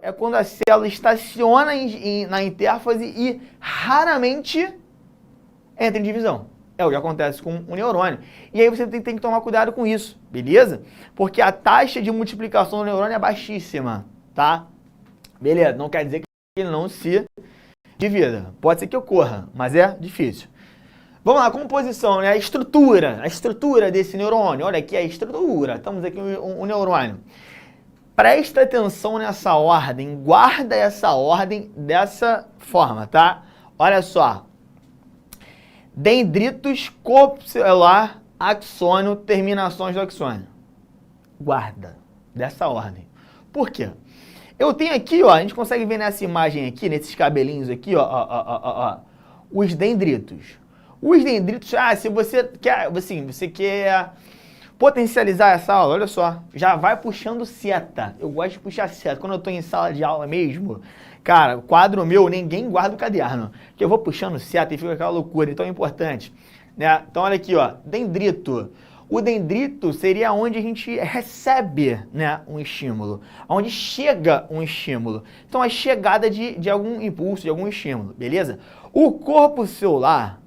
é quando a célula estaciona na intérfase e raramente entra em divisão. É o que acontece com o neurônio. E aí você tem que tomar cuidado com isso, beleza? Porque a taxa de multiplicação do neurônio é baixíssima, tá? Beleza, não quer dizer que ele não se divida. Pode ser que ocorra, mas é difícil. Vamos lá, composição, né? A estrutura desse neurônio. Olha aqui a estrutura. Estamos aqui um neurônio. Presta atenção nessa ordem, guarda essa ordem dessa forma, tá? Olha só. Dendritos, corpo celular, axônio, terminações do axônio. Guarda dessa ordem. Por quê? Eu tenho aqui, ó, a gente consegue ver nessa imagem aqui, nesses cabelinhos aqui, ó, os dendritos. Os dendritos, se você quer, assim, você quer potencializar essa aula, olha só, já vai puxando seta. Eu gosto de puxar seta. Quando eu estou em sala de aula mesmo, cara, quadro meu, ninguém guarda o caderno, que eu vou puxando seta e fica aquela loucura, então é importante, né? Então olha aqui, ó, dendrito. O dendrito seria onde a gente recebe, né, um estímulo, onde chega um estímulo. Então a chegada de algum impulso, de algum estímulo, beleza? O corpo celular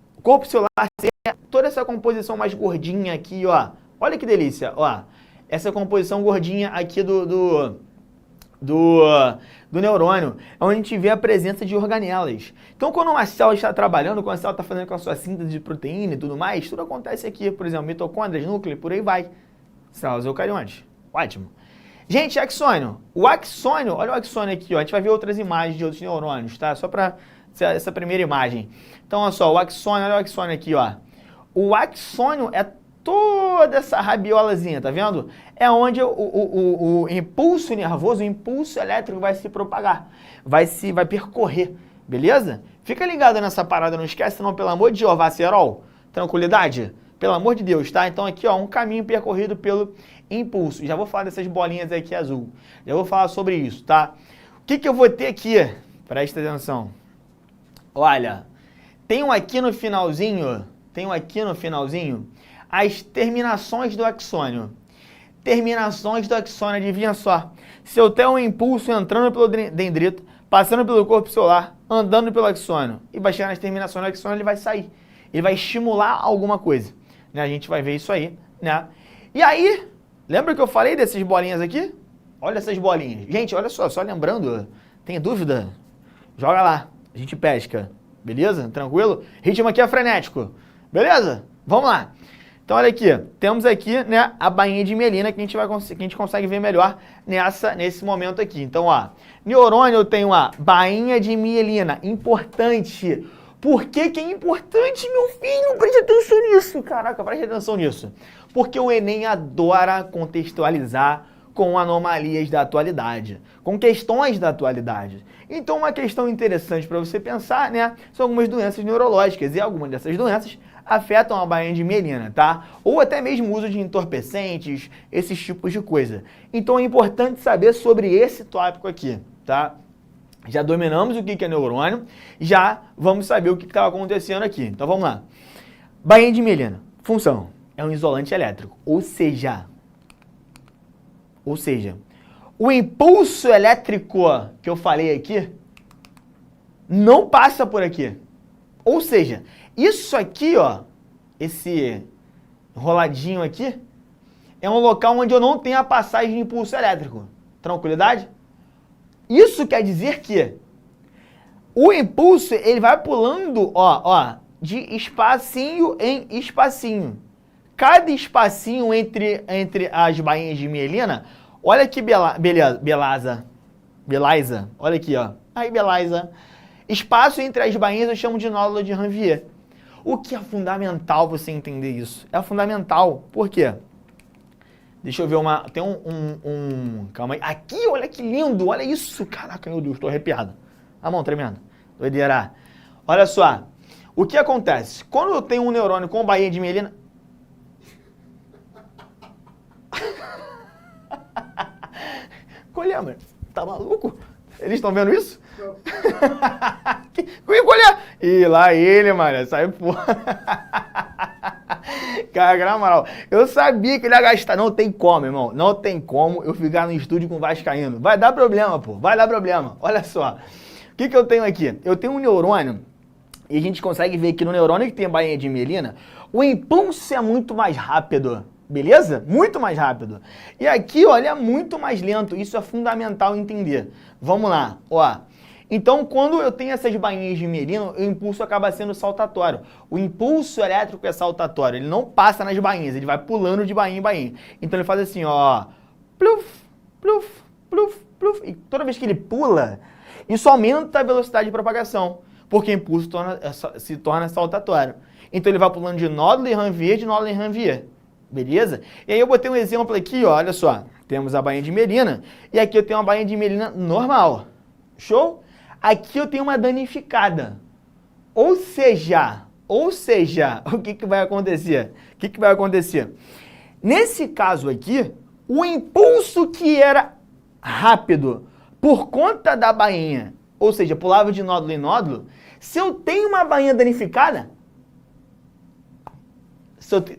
seria toda essa composição mais gordinha aqui, ó. Olha que delícia, ó. Essa composição gordinha aqui do neurônio, é onde a gente vê a presença de organelas. Então, quando uma célula está trabalhando, quando a célula está fazendo com a sua síntese de proteína e tudo mais, tudo acontece aqui. Por exemplo, mitocôndrias, núcleo, por aí vai. Células eucariontes. Ótimo. Gente, axônio. O axônio, olha o axônio aqui, ó. A gente vai ver outras imagens de outros neurônios, tá? Só para essa primeira imagem. Então, olha só, o axônio, olha o axônio aqui, ó. O axônio é toda essa rabiolazinha, tá vendo? É onde o impulso nervoso, o impulso elétrico vai se propagar, vai percorrer, beleza? Fica ligado nessa parada, não esquece não, pelo amor de Jeová, Serol. Tranquilidade? Pelo amor de Deus, tá? Então aqui, ó, um caminho percorrido pelo impulso. Já vou falar dessas bolinhas aqui azul. Já vou falar sobre isso, tá? O que eu vou ter aqui? Presta atenção. Olha, tenho aqui no finalzinho, as terminações do axônio. Terminações do axônio, adivinha só. Se eu tenho um impulso entrando pelo dendrito, passando pelo corpo celular, andando pelo axônio, e vai chegar nas terminações do axônio, ele vai sair. Ele vai estimular alguma coisa. Né? A gente vai ver isso aí, né? E aí, lembra que eu falei dessas bolinhas aqui? Olha essas bolinhas. Gente, olha só lembrando, tem dúvida? Joga lá, a gente pesca. Beleza? Tranquilo? Ritmo aqui é frenético. Beleza? Vamos lá. Então, olha aqui, temos aqui, né, a bainha de mielina que a gente consegue ver melhor nesse momento aqui. Então, ó, neurônio eu tenho a bainha de mielina, importante. Por que que é importante, meu filho? Preste atenção nisso, caraca, preste atenção nisso. Porque o Enem adora contextualizar com anomalias da atualidade, com questões da atualidade. Então, uma questão interessante para você pensar, né, são algumas doenças neurológicas, e algumas dessas doenças afetam a bainha de mielina, tá? Ou até mesmo o uso de entorpecentes, esses tipos de coisa. Então é importante saber sobre esse tópico aqui, tá? Já dominamos o que é neurônio, já vamos saber o que estava acontecendo aqui. Então vamos lá. Bainha de mielina, função, é um isolante elétrico, ou seja, o impulso elétrico que eu falei aqui não passa por aqui. Ou seja, isso aqui, ó, esse enroladinho aqui, é um local onde eu não tenho a passagem de impulso elétrico. Tranquilidade? Isso quer dizer que o impulso, ele vai pulando, ó, de espacinho em espacinho. Cada espacinho entre as bainhas de mielina, olha que beleza. Olha aqui, ó. Aí, beleza. Espaço entre as bainhas eu chamo de nódulo de Ranvier. O que é fundamental você entender isso? É fundamental. Por quê? Deixa eu ver tem calma aí. Aqui, olha que lindo. Olha isso. Caraca, meu Deus, tô arrepiado. A mão tremendo. Doideira. Olha só. O que acontece? Quando eu tenho um neurônio com bainha de mielina... Colher, mano. Tá maluco? Eles estão vendo isso? Não. Colher! E lá ele, mano. Saiu fora. Cara, na moral, eu sabia que ele ia gastar. Não tem como, irmão. Não tem como eu ficar no estúdio com o vascaíno. Vai dar problema, pô. Vai dar problema. Olha só. O que eu tenho aqui? Eu tenho um neurônio, e a gente consegue ver que no neurônio que tem a bainha de mielina, o impulso é muito mais rápido. Beleza? Muito mais rápido. E aqui, olha, é muito mais lento. Isso é fundamental entender. Vamos lá, ó. Então, quando eu tenho essas bainhas de mielina, o impulso acaba sendo saltatório. O impulso elétrico é saltatório. Ele não passa nas bainhas, ele vai pulando de bainha em bainha. Então, ele faz assim, ó. Pluf, pluf, pluf, pluf. E toda vez que ele pula, isso aumenta a velocidade de propagação, porque o impulso se torna saltatório. Então, ele vai pulando de nódulo em Ranvier, de nódulo em Ranvier. Beleza? E aí eu botei um exemplo aqui, ó, olha só. Temos a bainha de mielina e aqui eu tenho uma bainha de mielina normal. Show? Aqui eu tenho uma danificada. Ou seja, o que vai acontecer? O que vai acontecer? Nesse caso aqui, o impulso que era rápido por conta da bainha, ou seja, pulava de nódulo em nódulo, se eu tenho uma bainha danificada,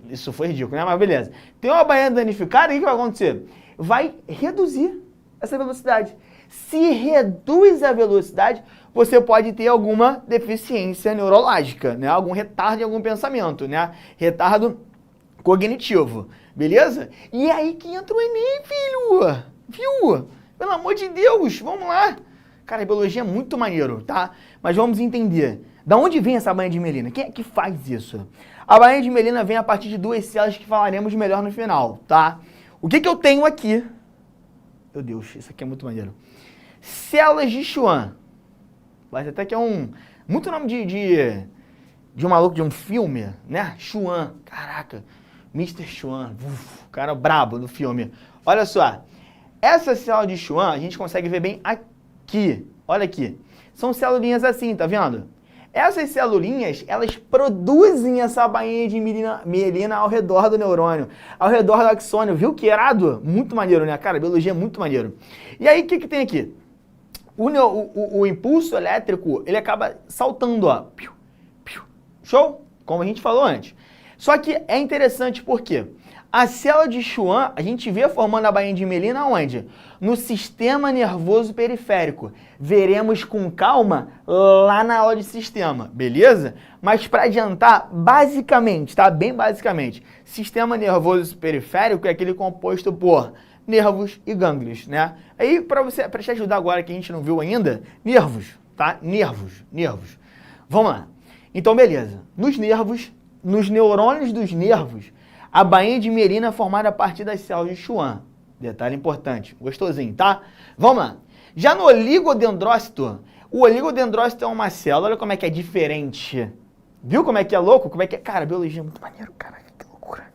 isso foi ridículo, né? Mas beleza. Tem uma bainha danificada, o que vai acontecer? Vai reduzir essa velocidade. Se reduz a velocidade, você pode ter alguma deficiência neurológica, né? Algum retardo em algum pensamento, né? Retardo cognitivo, beleza? E é aí que entra o Enem, filho! Viu? Pelo amor de Deus, vamos lá! Cara, a biologia é muito maneiro, tá? Mas vamos entender. Da onde vem essa bainha de mielina? Quem é que faz isso? A bainha de mielina vem a partir de duas células que falaremos melhor no final, tá? O que eu tenho aqui? Meu Deus, isso aqui é muito maneiro. Células de Schwann. Parece até que é muito nome de um maluco de um filme, né? Schwann. Caraca. Mr. Schwann. Cara brabo do filme. Olha só. Essa célula de Schwann a gente consegue ver bem aqui. Olha aqui. São celulinhas assim, tá vendo? Essas celulinhas, elas produzem essa bainha de mielina ao redor do neurônio, ao redor do axônio. Viu que irado? Muito maneiro, né? Cara, a biologia é muito maneiro. E aí, o que tem aqui? O impulso elétrico, ele acaba saltando, ó. Piu, piu. Show? Como a gente falou antes. Só que é interessante porque a célula de Schwann, a gente vê formando a bainha de mielina onde? No sistema nervoso periférico. Veremos com calma lá na aula de sistema, beleza? Mas para adiantar, basicamente, tá? Bem basicamente, sistema nervoso periférico é aquele composto por nervos e gânglios, né? Aí, para te ajudar agora que a gente não viu ainda, nervos, tá? Nervos. Vamos lá. Então, beleza. Nos nervos, nos neurônios dos nervos, a bainha de mielina é formada a partir das células de Schwann. Detalhe importante, gostosinho, tá? Vamos lá. Já no oligodendrócito, o oligodendrócito é uma célula, olha como é que é diferente. Viu como é que é louco? Como é que é? Cara, a biologia é muito maneiro, caraca, que loucura.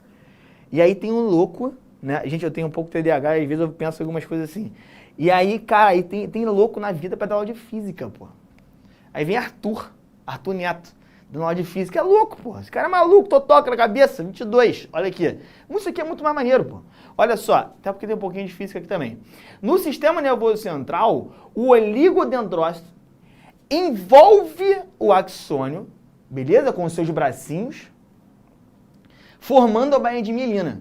E aí tem um louco, né? Gente, eu tenho um pouco de TDAH, às vezes eu penso algumas coisas assim. E aí, cara, aí tem louco na vida pra dar aula de física, pô. Aí vem Arthur Neto, dando aula de física. É louco, pô. Esse cara é maluco, totoca na cabeça, 22. Olha aqui. Isso aqui é muito mais maneiro, pô. Olha só, até porque tem um pouquinho de física aqui também. No sistema nervoso central, o oligodendrócito envolve o axônio, beleza? Com os seus bracinhos, formando a bainha de mielina.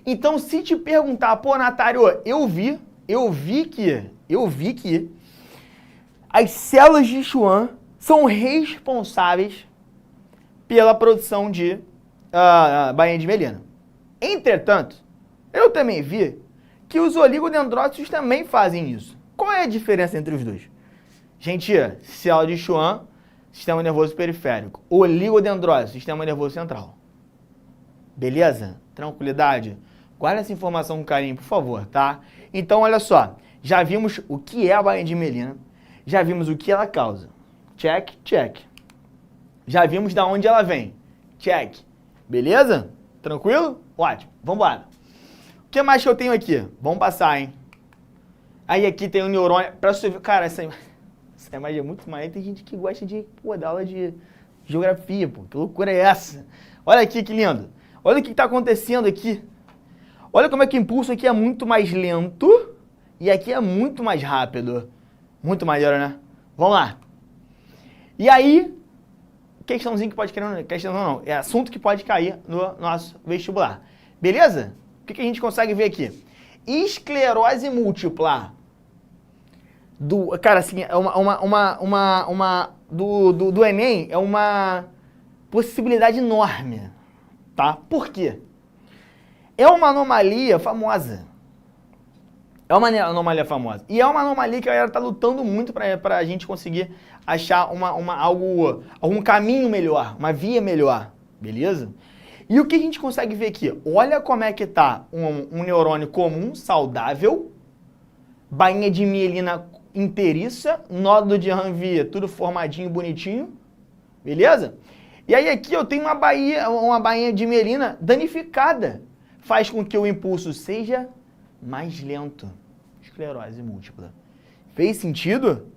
Então, se te perguntar, pô, Natário, eu vi que as células de Schwann são responsáveis pela produção de bainha de mielina. Entretanto, eu também vi que os oligodendrócitos também fazem isso. Qual é a diferença entre os dois? Gente, célula de Schwann, sistema nervoso periférico. Oligodendrócito, sistema nervoso central. Beleza? Tranquilidade? Guarda essa informação com carinho, por favor, tá? Então, olha só. Já vimos o que é a bainha de mielina. Já vimos o que ela causa. Check, check. Já vimos de onde ela vem. Check. Beleza? Tranquilo? Ótimo. Vamos embora. O que mais que eu tenho aqui? Vamos passar, hein? Aí aqui tem um neurônio. Pra você ver, cara, essa imagem é muito maneira. Tem gente que gosta de, dar aula de geografia, pô. Que loucura é essa? Olha aqui que lindo. Olha o que está acontecendo aqui. Olha como é que o impulso aqui é muito mais lento e aqui é muito mais rápido. Muito maneiro, né? Vamos lá. E aí, o questãozinho que pode cair, questão não, é assunto que pode cair no nosso vestibular. Beleza? O que a gente consegue ver aqui? Esclerose múltipla. Cara, assim, é do Enem é uma possibilidade enorme, tá? Por quê? É uma anomalia famosa. É uma anomalia famosa. E é uma anomalia que a galera tá lutando muito pra gente conseguir achar algum caminho melhor, uma via melhor, beleza? E o que a gente consegue ver aqui? Olha como é que tá um neurônio comum, saudável, bainha de mielina inteiriça, nódulo de Ranvier, tudo formadinho, bonitinho, beleza? E aí aqui eu tenho uma bainha de mielina danificada. Faz com que o impulso seja mais lento. Esclerose múltipla. Fez sentido?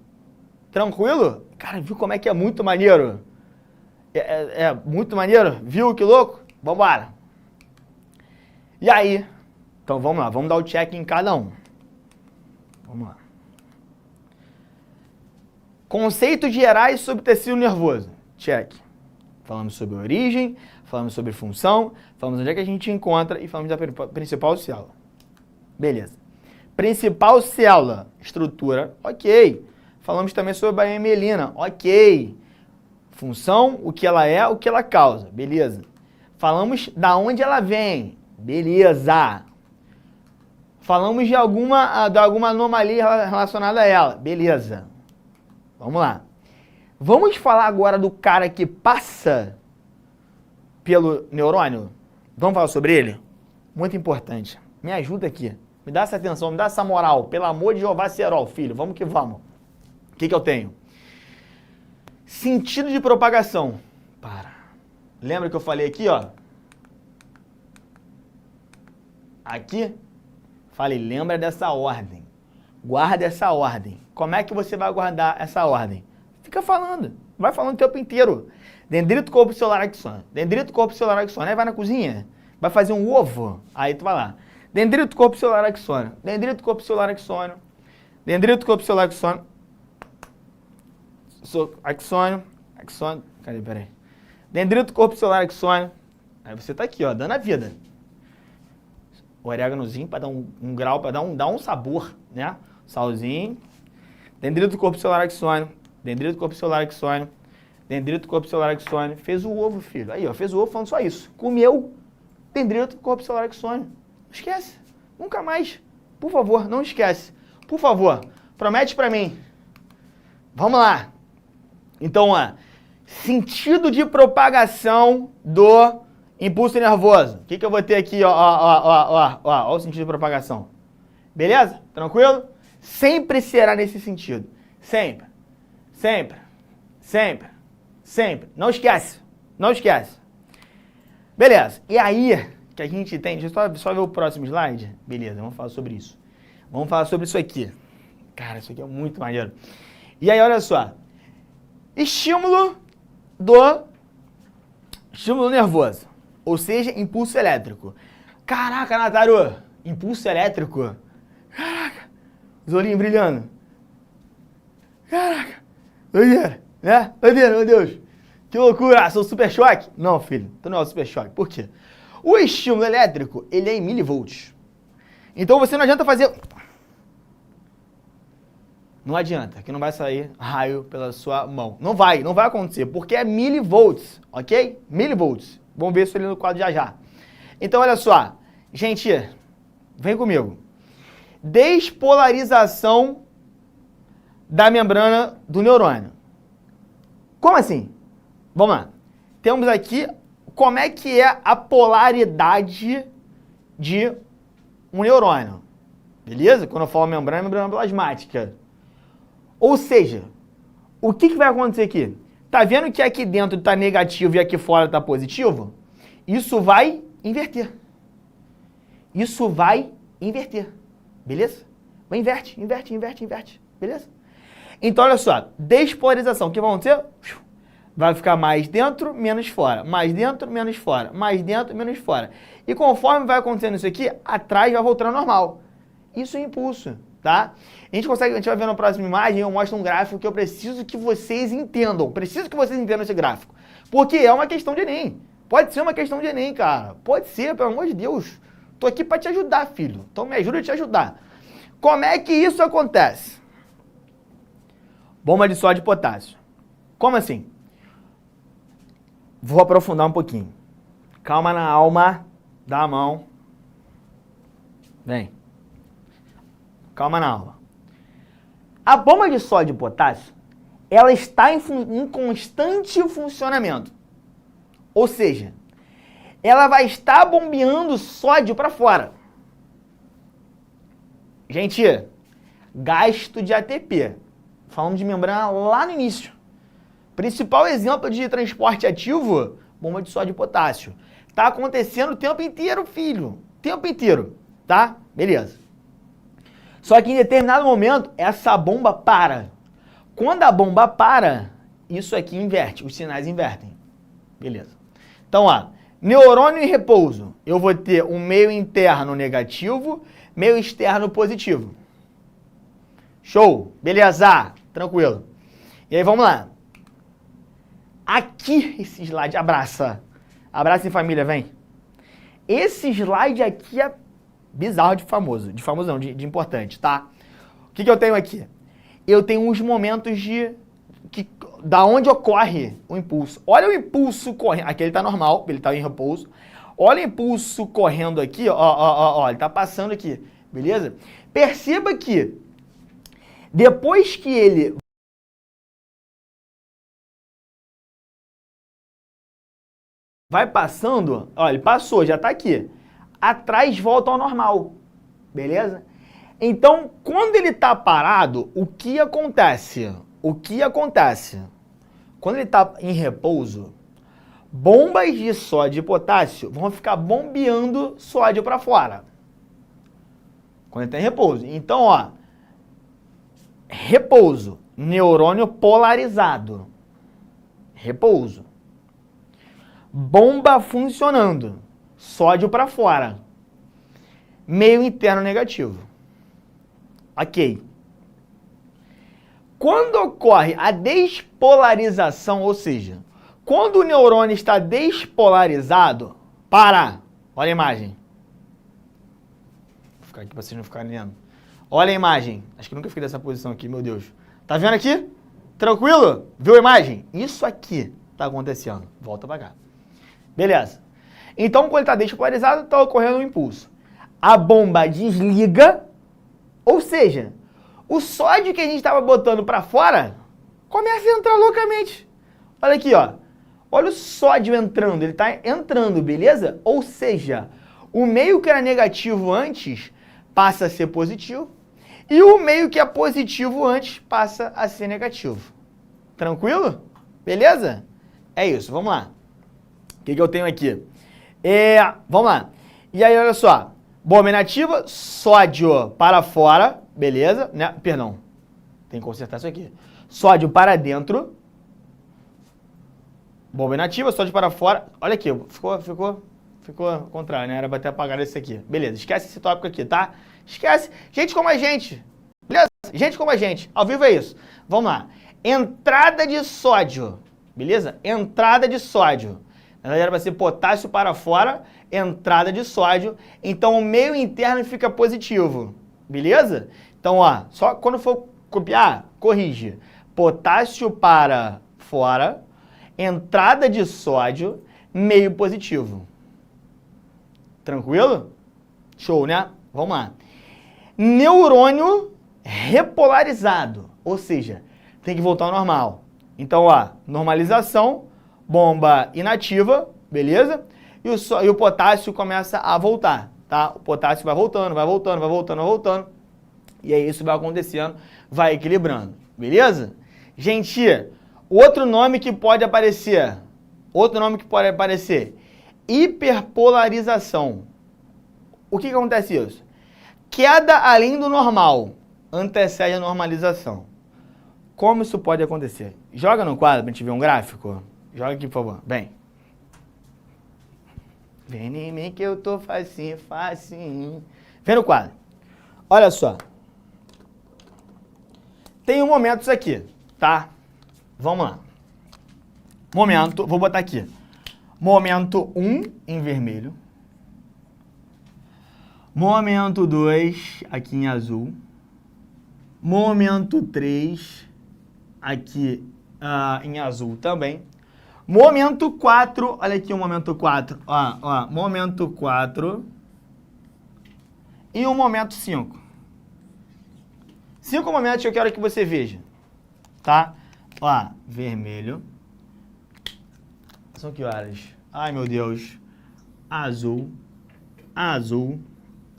Tranquilo? Cara, viu como é que é muito maneiro? É muito maneiro? Viu que louco? Vambora. E aí? Então vamos lá, vamos dar o check em cada um. Vamos lá. Conceitos gerais sobre tecido nervoso. Check. Falamos sobre origem, falamos sobre função, falamos onde é que a gente encontra e falamos da principal célula. Beleza. Principal célula, estrutura, ok. Falamos também sobre a bainha mielina, ok. Função, o que ela é, o que ela causa, beleza. Falamos da onde ela vem, beleza. Falamos de alguma anomalia relacionada a ela, beleza. Vamos lá. Vamos falar agora do cara que passa pelo neurônio? Vamos falar sobre ele? Muito importante. Me ajuda aqui. Me dá essa atenção, me dá essa moral. Pelo amor de Jeová Serol, filho. Vamos que vamos. O que eu tenho? Sentido de propagação. Lembra que eu falei aqui, ó? Aqui. Falei, lembra dessa ordem. Guarda essa ordem. Como é que você vai guardar essa ordem? Fica falando. Vai falando o tempo inteiro. Dendrito, corpo celular, axônio. Dendrito, corpo celular, axônio. Aí vai na cozinha. Vai fazer um ovo. Aí tu vai lá. Dendrito, corpo celular, axônio. Dendrito, corpo celular, axônio. Dendrito, corpo celular, axônio. Axônio. Cadê? Peraí. Dendrito, corpo celular, axônio. Aí você tá aqui, ó, dando a vida. O oréganozinho para dar um grau, para dar um sabor, né? Salzinho. Dendrito, corpo celular, axônio. Dendrito, corpo celular, axônio. Dendrito, corpo celular, axônio. Fez o ovo, filho. Aí, ó, fez o ovo falando só isso. Comeu dendrito, corpo celular, axônio. Não esquece. Nunca mais. Por favor, não esquece. Por favor, promete pra mim. Vamos lá. Então, ó, sentido de propagação do impulso nervoso. O que eu vou ter aqui, ó, o sentido de propagação. Beleza? Tranquilo? Sempre será nesse sentido. Sempre. Sempre. Sempre. Sempre. Não esquece. Não esquece. Beleza. E aí, que a gente tem... Deixa eu só ver o próximo slide. Beleza, vamos falar sobre isso. Vamos falar sobre isso aqui. Cara, isso aqui é muito maneiro. E aí, olha só. Estímulo nervoso. Ou seja, impulso elétrico. Caraca, Nataru. Impulso elétrico. Caraca. Os olhinhos brilhando. Caraca. Doideira, né? Doideira, meu Deus. Que loucura. Sou super choque? Não, filho. Tu não é o super choque. Por quê? O estímulo elétrico, ele é em milivolts. Então você não adianta fazer... Não adianta, que não vai sair raio pela sua mão. Não vai acontecer, porque é milivolts, ok? Milivolts. Vamos ver isso ali no quadro já já. Então, olha só. Gente, vem comigo. Despolarização da membrana do neurônio. Como assim? Vamos lá. Temos aqui como é que é a polaridade de um neurônio. Beleza? Quando eu falo membrana, é membrana plasmática. Ou seja, o que vai acontecer aqui? Tá vendo que aqui dentro está negativo e aqui fora está positivo? Isso vai inverter. Isso vai inverter. Beleza? Vai inverte. Beleza? Então, olha só. Despolarização. O que vai acontecer? Vai ficar mais dentro, menos fora. Mais dentro, menos fora. Mais dentro, menos fora. E conforme vai acontecendo isso aqui, atrás vai voltando ao normal. Isso é impulso. tá? A gente vai ver na próxima imagem, eu mostro um gráfico que eu preciso que vocês entendam. Preciso que vocês entendam esse gráfico. Porque é uma questão de Enem. Pode ser uma questão de Enem, cara. Pode ser, pelo amor de Deus. Tô aqui para te ajudar, filho. Então me ajuda a te ajudar. Como é que isso acontece? Bomba de sódio e potássio. Como assim? Vou aprofundar um pouquinho. Calma na alma. Dá a mão. Vem. Calma na alma. A bomba de sódio e potássio, ela está em constante funcionamento. Ou seja, ela vai estar bombeando sódio para fora. Gente, gasto de ATP. Falando de membrana lá no início. Principal exemplo de transporte ativo, bomba de sódio e potássio. Tá acontecendo o tempo inteiro, filho. O tempo inteiro, tá? Beleza. Só que em determinado momento, essa bomba para. Quando a bomba para, isso aqui inverte, os sinais invertem. Beleza. Então, ó, neurônio em repouso. Eu vou ter um meio interno negativo, meio externo positivo. Show? Beleza? Tranquilo. E aí, vamos lá. Aqui, esse slide, abraça. Abraça em família, vem. Esse slide aqui é bizarro de famoso. De famoso não, de importante, tá? O que eu tenho aqui? Eu tenho uns momentos da onde ocorre o impulso. Olha o impulso correndo. Aqui ele tá normal, ele tá em repouso. Olha o impulso correndo aqui, ó, ele tá passando aqui, beleza? Perceba que depois que ele vai passando, ó, ele passou, já tá aqui. Atrás volta ao normal, beleza? Então, quando ele tá parado, o que acontece? Quando ele tá em repouso, bombas de sódio e potássio vão ficar bombeando sódio para fora. Quando ele tá em repouso. Então, ó, repouso, neurônio polarizado. Repouso. Bomba funcionando, sódio para fora. Meio interno negativo. Ok. Quando ocorre a despolarização, ou seja, quando o neurônio está despolarizado, para. Olha a imagem. Vou ficar aqui para vocês não ficarem vendo. Olha a imagem. Acho que nunca fiquei nessa posição aqui, meu Deus. Tá vendo aqui? Tranquilo? Viu a imagem? Isso aqui tá acontecendo. Volta pra cá. Beleza. Então, quando ele está despolarizado, está ocorrendo um impulso. A bomba desliga, ou seja, o sódio que a gente estava botando para fora começa a entrar loucamente. Olha aqui, ó. Olha o sódio entrando, ele está entrando, beleza? Ou seja, o meio que era negativo antes passa a ser positivo e o meio que é positivo antes passa a ser negativo. Tranquilo? Beleza? É isso, vamos lá. O que eu tenho aqui? Vamos lá. E aí, olha só. Bomba inativa, sódio para fora, beleza? Né? Perdão, tem que consertar isso aqui. Sódio para dentro. Bomba inativa, sódio para fora. Olha aqui, ficou ao contrário, né? Era para ter apagado esse aqui. Beleza, esquece esse tópico aqui, tá? Esquece. Gente como a gente. Beleza? Gente como a gente. Ao vivo é isso. Vamos lá. Entrada de sódio. Beleza? Entrada de sódio. Na verdade, vai ser potássio para fora, entrada de sódio. Então, o meio interno fica positivo. Beleza? Então, ó, só quando for copiar, corrige. Potássio para fora, entrada de sódio, meio positivo. Tranquilo? Show, né? Vamos lá. Neurônio repolarizado. Ou seja, tem que voltar ao normal. Então, ó, normalização, bomba inativa, beleza? E o potássio começa a voltar, tá? O potássio vai voltando. E aí isso vai acontecendo, vai equilibrando, beleza? Gente, outro nome que pode aparecer, hiperpolarização. O que acontece isso? Queda além do normal, antecede a normalização. Como isso pode acontecer? Joga no quadro pra gente ver um gráfico. Joga aqui, por favor. Bem. Vem em mim que eu tô facinho. Vem no quadro. Olha só. tenho momentos aqui, tá? Vamos lá. Momento, vou botar aqui. Momento 1 em vermelho. Momento 2 aqui em azul. Momento 3 aqui em azul também. Momento 4, olha aqui o momento 4. Ó, momento 4 e o momento 5. 5 momentos que eu quero que você veja, tá? Ó, vermelho. São que horas? Ai, meu Deus. Azul, azul,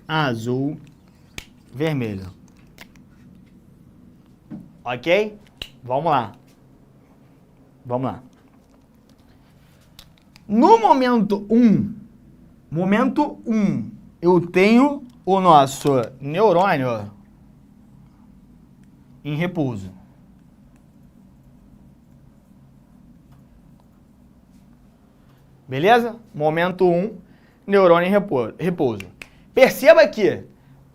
azul, vermelho. Ok? Vamos lá. Vamos lá. No momento 1, eu tenho o nosso neurônio em repouso. Beleza? Momento 1, neurônio em repouso. Perceba que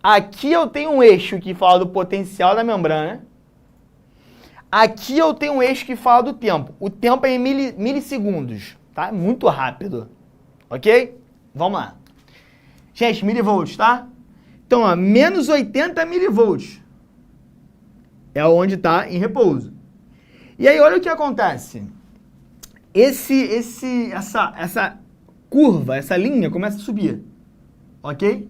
aqui eu tenho um eixo que fala do potencial da membrana. Aqui eu tenho um eixo que fala do tempo. O tempo é em milissegundos, tá? Muito rápido. Ok? Vamos lá. Gente, milivolts, tá? Então, ó, menos 80 milivolts é onde está em repouso. E aí, olha o que acontece. Essa curva, essa linha começa a subir. Ok?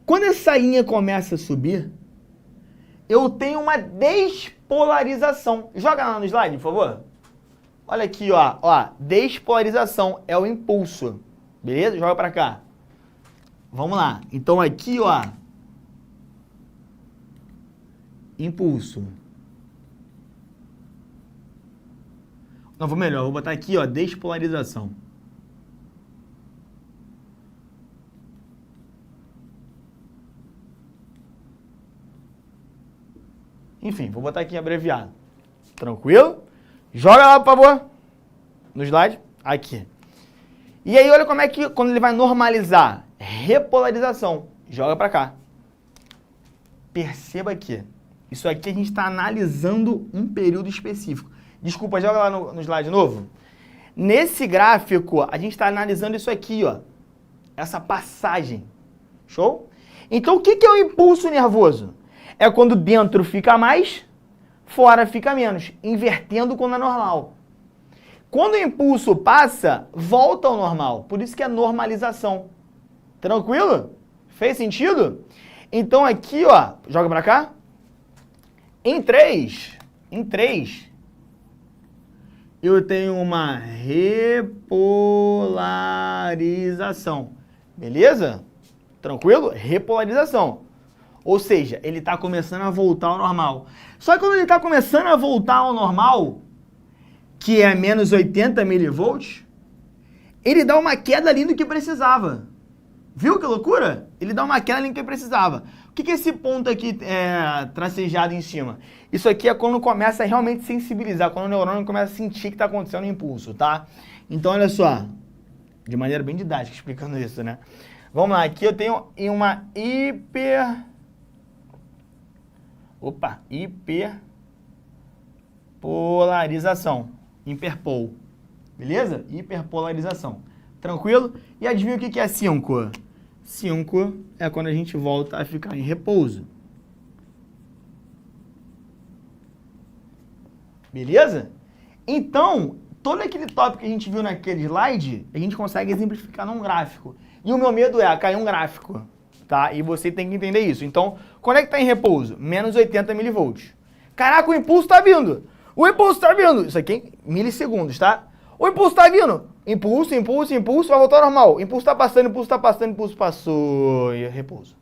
Quando essa linha começa a subir, eu tenho uma despolarização. Joga lá no slide, por favor. Olha aqui, ó. Despolarização é o impulso. Beleza? Joga pra cá. Vamos lá. Então aqui, ó. Impulso. Não, vou melhor. Vou botar aqui, ó. Despolarização. Enfim, vou botar aqui abreviado. Tranquilo? Joga lá, por favor. No slide. Aqui. E aí, olha como é que, quando ele vai normalizar. Repolarização. Joga pra cá. Perceba aqui. Isso aqui a gente está analisando um período específico. Desculpa, joga lá no slide novo. Nesse gráfico, a gente está analisando isso aqui, ó. Essa passagem. Show? Então, o que é o impulso nervoso? É quando dentro fica mais, fora fica menos, invertendo quando é normal. Quando o impulso passa, volta ao normal. Por isso que é normalização. Tranquilo? Fez sentido? Então aqui, ó, joga pra cá. Em 3, eu tenho uma repolarização. Beleza? Tranquilo? Repolarização. Ou seja, ele está começando a voltar ao normal. Só que quando ele está começando a voltar ao normal, que é menos 80 milivolts, ele dá uma queda ali no que precisava. Viu que loucura? Ele dá uma queda ali no que precisava. O que é esse ponto aqui tracejado em cima? Isso aqui é quando começa a realmente sensibilizar, quando o neurônio começa a sentir que está acontecendo um impulso, tá? Então, olha só, de maneira bem didática, explicando isso, né? Vamos lá, aqui eu tenho uma hiperpolarização. Hiperpol. Beleza? Hiperpolarização. Tranquilo? E adivinha o que é 5? 5 é quando a gente volta a ficar em repouso. Beleza? Então, todo aquele tópico que a gente viu naquele slide, a gente consegue exemplificar num gráfico. E o meu medo é cair um gráfico, tá? E você tem que entender isso. Então, quando é que está em repouso? Menos 80 milivolts. Caraca, o impulso está vindo. O impulso está vindo. Isso aqui em milissegundos, tá? O impulso está vindo. Impulso, vai voltar ao normal. Impulso está passando, impulso passou. E repouso.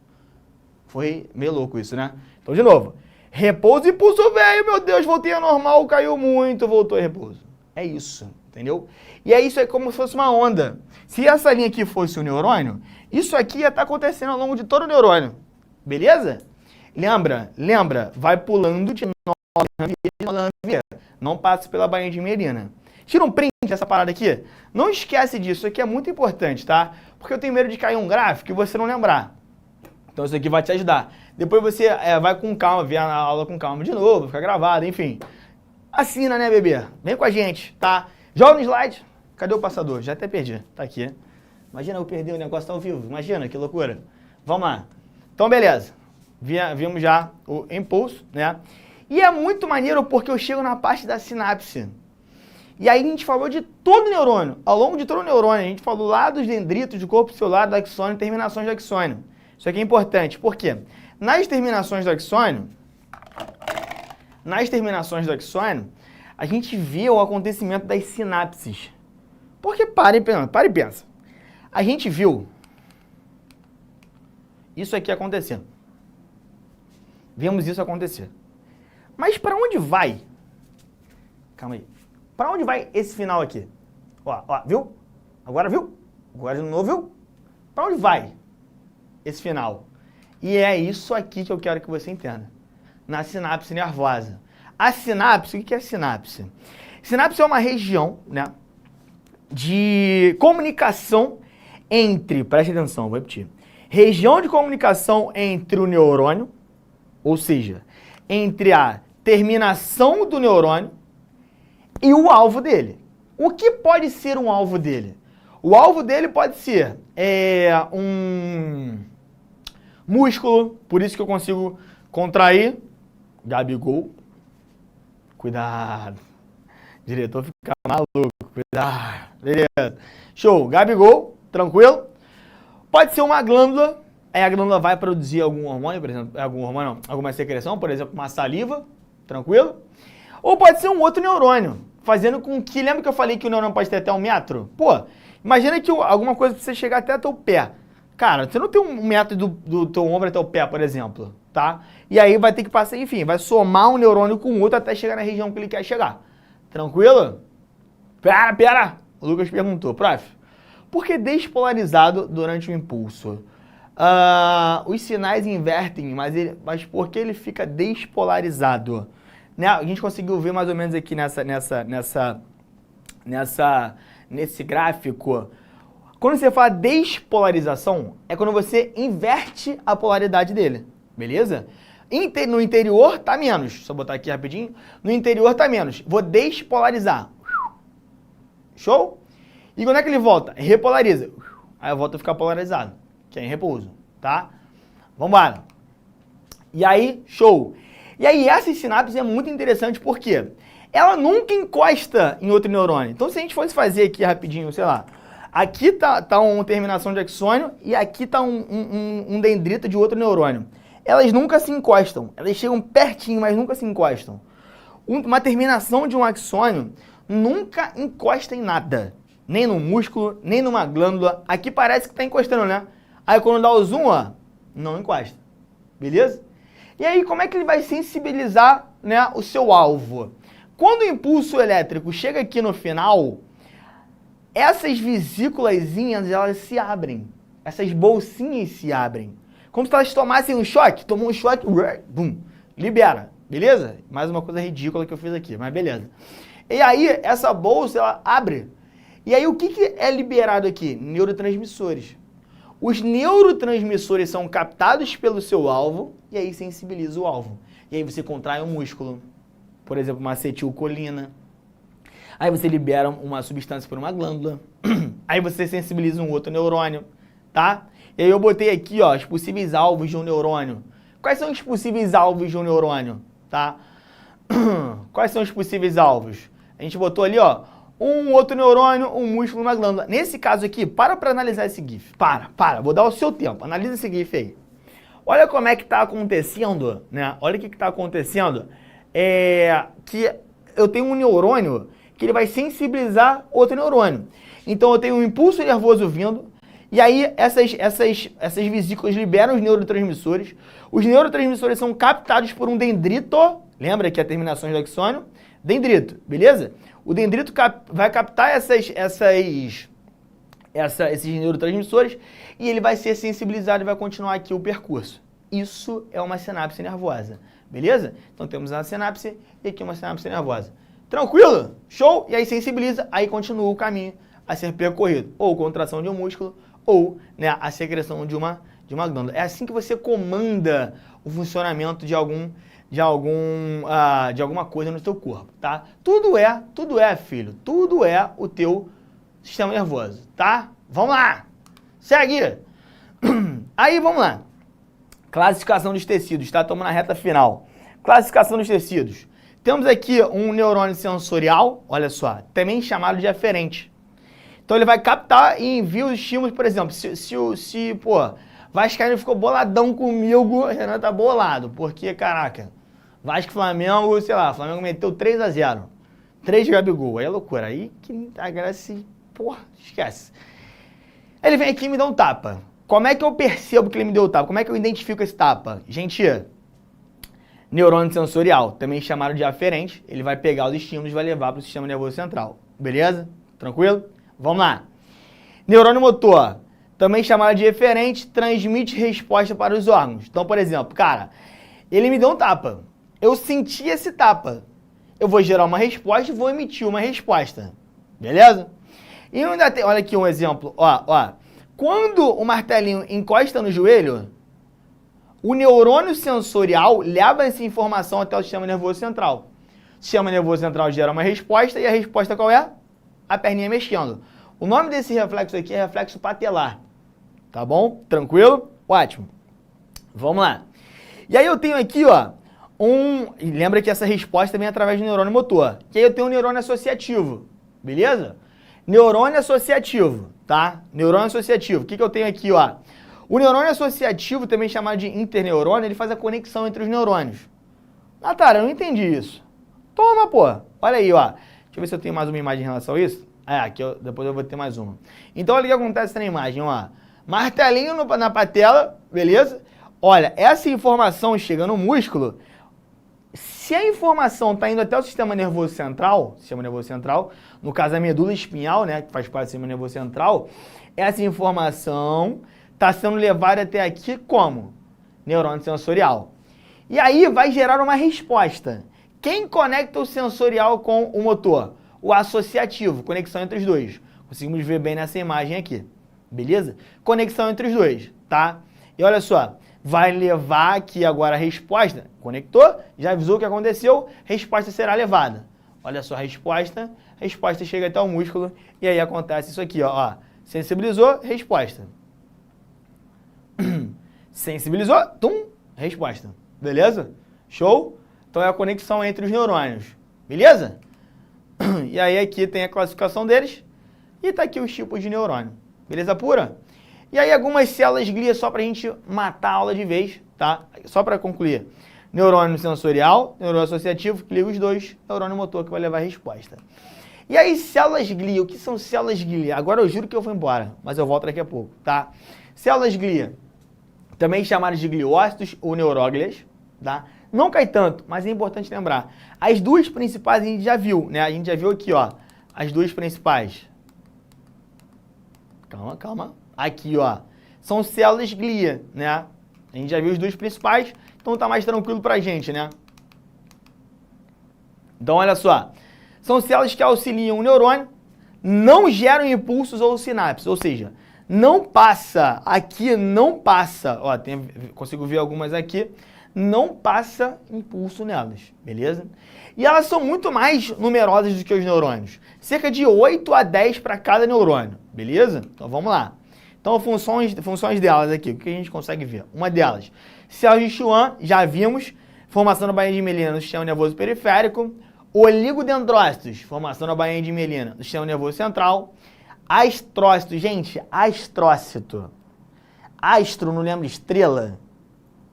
Foi meio louco isso, né? Então, de novo. Repouso, impulso veio, meu Deus, voltei ao normal, caiu muito, voltou a repouso. É isso, entendeu? E aí isso é como se fosse uma onda. Se essa linha aqui fosse o neurônio, isso aqui ia estar acontecendo ao longo de todo o neurônio. Beleza? Lembra, vai pulando de nova via, não passa pela bainha de Merina. Tira um print dessa parada aqui. Não esquece disso, isso aqui é muito importante, tá? Porque eu tenho medo de cair um gráfico e você não lembrar. Então isso aqui vai te ajudar. Depois você vai com calma, vê a aula com calma de novo, fica gravado, enfim. Assina, né, bebê? Vem com a gente, tá? Joga no slide. Cadê o passador? Já até perdi. Tá aqui. Imagina eu perder o negócio, tá ao vivo. Imagina, que loucura. Vamos lá. Então, beleza. Vimos já o impulso, né? E é muito maneiro porque eu chego na parte da sinapse. E aí a gente falou de todo o neurônio. Ao longo de todo o neurônio, a gente falou lá dos dendritos, do corpo celular, do axônio, terminações do axônio. Isso aqui é importante. Por quê? Nas terminações do axônio, a gente vê o acontecimento das sinapses. Porque, para e pensa. A gente viu isso aqui acontecendo. Vemos isso acontecer. Mas para onde vai? Calma aí. Para onde vai esse final aqui? Ó, viu? Agora viu? Agora de novo, viu? Para onde vai esse final? E é isso aqui que eu quero que você entenda. Na sinapse nervosa. A sinapse, o que é sinapse? Sinapse é uma região, né, de comunicação entre, preste atenção, vou repetir, região de comunicação entre o neurônio, ou seja, entre a terminação do neurônio e o alvo dele. O que pode ser um alvo dele? O alvo dele pode ser um músculo, por isso que eu consigo contrair. Gabigol. Cuidado. Diretor fica maluco. Cuidado. Beleza. Show. Gabigol. Tranquilo. Pode ser uma glândula. Aí a glândula vai produzir algum hormônio, por exemplo. Alguma secreção, por exemplo, uma saliva. Tranquilo. Ou pode ser um outro neurônio. Fazendo com que... Lembra que eu falei que o neurônio pode ter até 1 metro? Pô, imagina que alguma coisa precisa chegar até teu pé. Cara, você não tem 1 metro do teu ombro até o pé, por exemplo, tá? E aí vai ter que passar, enfim, vai somar um neurônio com o outro até chegar na região que ele quer chegar. Tranquilo? Pera! O Lucas perguntou, prof, por que despolarizado durante o impulso? Os sinais invertem, mas por que ele fica despolarizado? Né? A gente conseguiu ver mais ou menos aqui nesse gráfico. Quando você fala despolarização, é quando você inverte a polaridade dele, beleza? No interior tá menos, só botar aqui rapidinho. No interior tá menos, vou despolarizar. Show? E quando é que ele volta? Repolariza. Aí eu volto a ficar polarizado, que é em repouso, tá? Vambora. E aí, show. E aí essa sinapse é muito interessante porque ela nunca encosta em outro neurônio. Então se a gente fosse fazer aqui rapidinho, sei lá, aqui tá uma terminação de axônio e aqui tá um dendrito de outro neurônio. Elas nunca se encostam. Elas chegam pertinho, mas nunca se encostam. Uma terminação de um axônio nunca encosta em nada. Nem no músculo, nem numa glândula. Aqui parece que tá encostando, né? Aí quando dá o zoom, ó, não encosta. Beleza? E aí como é que ele vai sensibilizar, né, o seu alvo? Quando o impulso elétrico chega aqui no final, essas vesículazinhas, elas se abrem. Essas bolsinhas se abrem. Como se elas tomassem um choque. Tomou um choque, bum, libera. Beleza? Mais uma coisa ridícula que eu fiz aqui, mas beleza. E aí, essa bolsa, ela abre. E aí, o que é liberado aqui? Neurotransmissores. Os neurotransmissores são captados pelo seu alvo e aí sensibiliza o alvo. E aí você contrai um músculo. Por exemplo, uma acetilcolina. Aí você libera uma substância por uma glândula. Aí você sensibiliza um outro neurônio, tá? E aí eu botei aqui, ó, os possíveis alvos de um neurônio. Quais são os possíveis alvos de um neurônio, tá? Quais são os possíveis alvos? A gente botou ali, ó, um outro neurônio, um músculo, uma glândula. Nesse caso aqui, para analisar esse GIF. Vou dar o seu tempo. Analisa esse GIF aí. Olha como é que tá acontecendo, né? Olha o que tá acontecendo. Que eu tenho um neurônio que ele vai sensibilizar outro neurônio. Então eu tenho um impulso nervoso vindo, e aí essas vesículas liberam os neurotransmissores. Os neurotransmissores são captados por um dendrito, lembra que é a terminação do axônio? Dendrito, beleza? O dendrito vai captar esses neurotransmissores e ele vai ser sensibilizado e vai continuar aqui o percurso. Isso é uma sinapse nervosa, beleza? Então temos uma sinapse e aqui uma sinapse nervosa. Tranquilo? Show? E aí sensibiliza, aí continua o caminho a ser percorrido. Ou contração de um músculo, ou, né, a secreção de uma glândula. É assim que você comanda o funcionamento de alguma coisa no teu corpo, tá? Tudo é, filho, tudo é o teu sistema nervoso, tá? Vamos lá! Segue! Aí, vamos lá. Classificação dos tecidos, tá? Estamos na reta final. Classificação dos tecidos. Temos aqui um neurônio sensorial, olha só, também chamado de aferente. Então ele vai captar e envia os estímulos, por exemplo, se Vascaíno ficou boladão comigo, o Renan tá bolado, porque, caraca, Vasco e Flamengo, sei lá, Flamengo meteu 3-0, 3 de Gabigol, aí é loucura, aí que a graça, esquece. Ele vem aqui e me dá um tapa. Como é que eu percebo que ele me deu o tapa? Como é que eu identifico esse tapa? Gente, neurônio sensorial, também chamado de aferente, ele vai pegar os estímulos e vai levar para o sistema nervoso central, beleza? Tranquilo? Vamos lá. Neurônio motor, também chamado de eferente, transmite resposta para os órgãos. Então, por exemplo, cara, ele me deu um tapa. Eu senti esse tapa. Eu vou gerar uma resposta e vou emitir uma resposta. Beleza? E ainda tem, olha aqui um exemplo. Ó. Quando o martelinho encosta no joelho, o neurônio sensorial leva essa informação até o sistema nervoso central. O sistema nervoso central gera uma resposta e a resposta qual é? A perninha mexendo. O nome desse reflexo aqui é reflexo patelar. Tá bom? Tranquilo? Ótimo. Vamos lá. E aí eu tenho aqui, e lembra que essa resposta vem através do neurônio motor. Que aí eu tenho um neurônio associativo. Beleza? Neurônio associativo, tá? Neurônio associativo. O que eu tenho aqui, O neurônio associativo, também chamado de interneurônio, ele faz a conexão entre os neurônios. Natara, eu não entendi isso. Toma, pô. Olha aí, Deixa eu ver se eu tenho mais uma imagem em relação a isso. Aqui depois eu vou ter mais uma. Então, olha o que acontece na imagem, Martelinho na patela, beleza? Olha, essa informação chega no músculo. Se a informação está indo até o sistema nervoso central, no caso a medula espinhal, né, que faz parte do sistema nervoso central, essa informação está sendo levada até aqui como? Neurônio sensorial. E aí vai gerar uma resposta. Quem conecta o sensorial com o motor? O associativo, conexão entre os dois. Conseguimos ver bem nessa imagem aqui. Beleza? Conexão entre os dois, tá? E olha só, vai levar aqui agora a resposta. Conectou, já avisou o que aconteceu, resposta será levada. Olha só a resposta chega até o músculo e aí acontece isso aqui, Sensibilizou, resposta. Sensibilizou, resposta. Beleza? Show? Então é a conexão entre os neurônios. Beleza? E aí aqui tem a classificação deles e tá aqui os tipos de neurônio. Beleza pura? E aí algumas células glia só pra gente matar a aula de vez, tá? Só pra concluir. Neurônio sensorial, neurônio associativo, que liga os dois, neurônio motor que vai levar a resposta. E aí células glia, o que são células glia? Agora eu juro que eu vou embora, mas eu volto daqui a pouco, tá? Células glia, também chamadas de gliócitos ou neuróglias, tá? Não cai tanto, mas é importante lembrar. As duas principais a gente já viu, né? A gente já viu aqui, as duas principais. Calma. Aqui, são células glia, né? A gente já viu os dois principais, então tá mais tranquilo pra gente, né? Então, olha só. São células que auxiliam o neurônio, não geram impulsos ou sinapses, ou seja, não passa, consigo ver algumas aqui, não passa impulso nelas, beleza? E elas são muito mais numerosas do que os neurônios. Cerca de 8 a 10 para cada neurônio, beleza? Então vamos lá. Então funções delas aqui, o que a gente consegue ver? Uma delas, células de Schwann, já vimos, formação da bainha de mielina no sistema nervoso periférico, oligodendrócitos, formação da bainha de mielina no sistema nervoso central, astrócito, gente, astrócito. Astro não lembra estrela?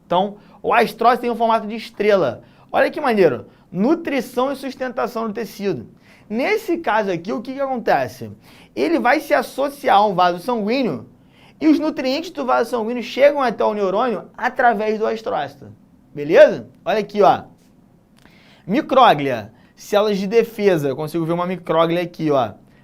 Então, o astrócito tem um formato de estrela. Olha que maneiro. Nutrição e sustentação do tecido. Nesse caso aqui, o que acontece? Ele vai se associar a um vaso sanguíneo e os nutrientes do vaso sanguíneo chegam até o neurônio através do astrócito. Beleza? Olha aqui, Micróglia, células de defesa. Eu consigo ver uma micróglia aqui,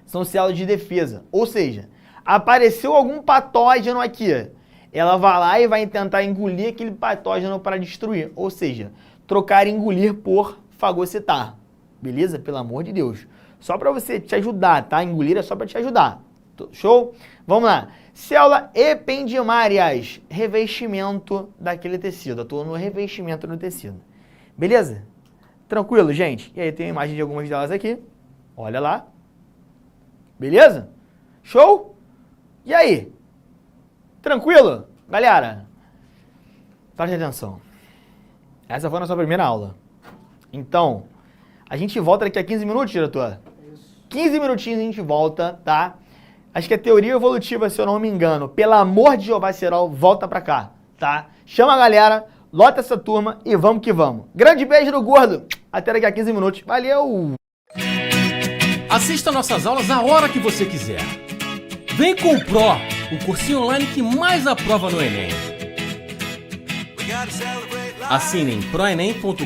São células de defesa. Ou seja, apareceu algum patógeno aqui. Ela vai lá e vai tentar engolir aquele patógeno para destruir. Ou seja, trocar engolir por fagocitar. Beleza? Pelo amor de Deus. Só para você te ajudar, tá? Engolir é só para te ajudar. Show? Vamos lá. Célula ependimárias, revestimento daquele tecido. Atua no revestimento do tecido. Beleza? Tranquilo, gente? E aí tem a imagem de algumas delas aqui. Olha lá. Beleza? Show? E aí? Tranquilo? Galera, preste atenção. Essa foi a nossa primeira aula. Então, a gente volta daqui a 15 minutos, diretor? 15 minutinhos a gente volta, tá? Acho que é teoria evolutiva, se eu não me engano. Pelo amor de Jeová, Serol, volta pra cá, tá? Chama a galera, lota essa turma e vamos que vamos. Grande beijo do gordo. Até daqui a 15 minutos. Valeu! Assista nossas aulas a hora que você quiser. Vem com o Pro, o cursinho online que mais aprova no Enem. Assine em proenem.com.br.